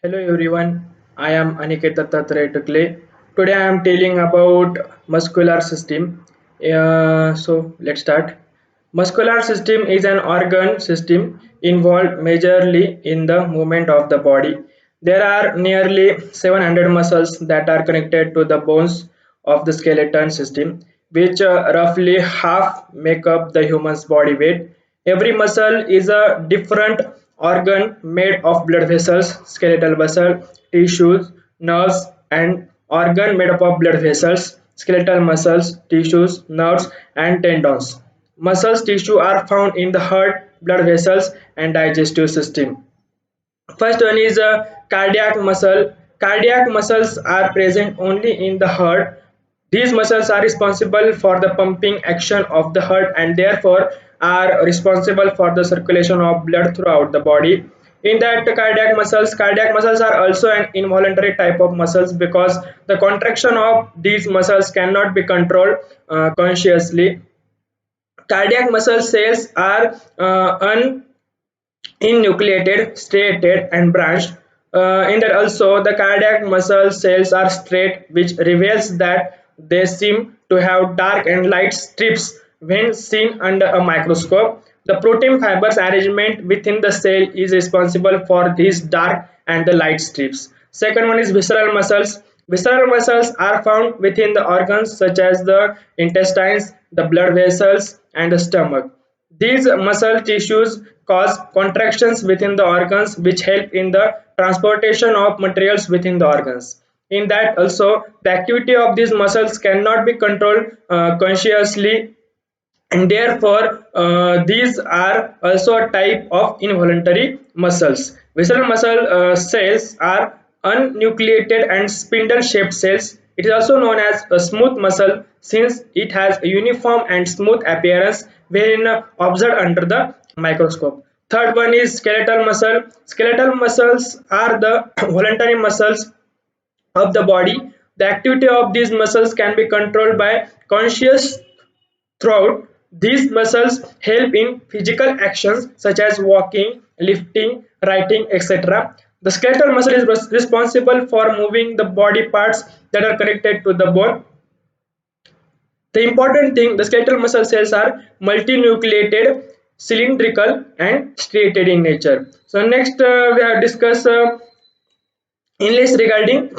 Hello everyone, I am Aniket Dattatreya Tukle. Today I am telling about muscular system. Let's start. Muscular system is an organ system involved majorly in the movement of the body. There are nearly 700 muscles that are connected to the bones of the skeleton system, which roughly half make up the human's body weight. Every muscle is a different organ made of blood vessels, skeletal muscle, tissues, nerves, and organ made up of blood vessels, skeletal muscles, tissues, nerves, and tendons. Muscles tissue are found in the heart, blood vessels, and digestive system. First one is cardiac muscle. Cardiac muscles are present only in the heart. These muscles are responsible for the pumping action of the heart and therefore are responsible for the circulation of blood throughout the body. In that cardiac muscles are also an involuntary type of muscles because the contraction of these muscles cannot be controlled consciously. Cardiac muscle cells are unnucleated, striated, and branched. In that also, the cardiac muscle cells are straight, which reveals that they seem to have dark and light strips when seen under a microscope. The protein fibers arrangement within the cell is responsible for these dark and the light strips. Second one is visceral muscles. Visceral muscles are found within the organs such as the intestines, the blood vessels, and the stomach. These muscle tissues cause contractions within the organs which help in the transportation of materials within the organs. In that also, the activity of these muscles cannot be controlled consciously, and therefore these are also a type of involuntary muscles. Visceral muscle cells are unnucleated and spindle shaped cells. It is also known as a smooth muscle since it has a uniform and smooth appearance when observed under the microscope. Third one is skeletal muscle. Skeletal muscles are the voluntary muscles of the body. The activity of these muscles can be controlled by conscious throughout. These muscles help in physical actions such as walking, lifting, writing, etc. The skeletal muscle is responsible for moving the body parts that are connected to the bone. The important thing, the skeletal muscle cells are multinucleated, cylindrical, and striated in nature. So next we have discussed inlays regarding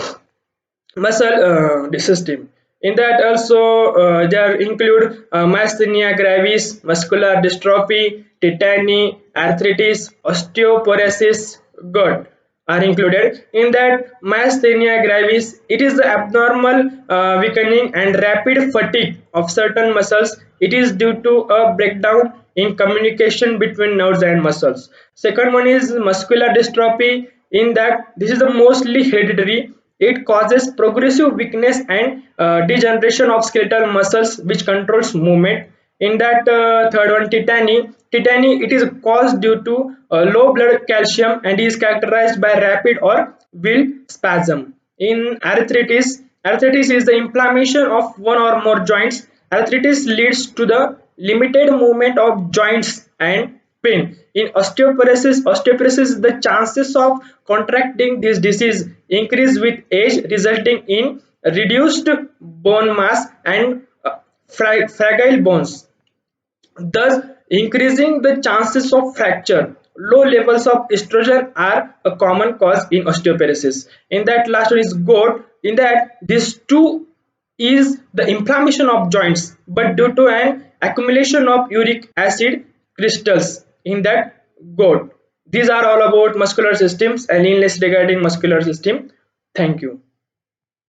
muscle system. In that also there include myasthenia gravis, muscular dystrophy, tetany, arthritis, osteoporosis, GERD are included. In that myasthenia gravis, it is the abnormal weakening and rapid fatigue of certain muscles. It is due to a breakdown in communication between nerves and muscles. Second one is muscular dystrophy. In that, this is the mostly hereditary. It causes progressive weakness and degeneration of skeletal muscles which controls movement. In that third one, tetany, it is caused due to low blood calcium and is characterized by rapid or will spasm. In arthritis is the inflammation of one or more joints. Arthritis leads to the limited movement of joints and pain. In osteoporosis, the chances of contracting this disease increase with age, resulting in reduced bone mass and fragile bones, thus increasing the chances of fracture. Low levels of estrogen are a common cause in osteoporosis. In that last one is GOAT. In that these two is the inflammation of joints, but due to an accumulation of uric acid crystals in that GOAT. These are all about muscular systems and illness regarding muscular system. Thank you.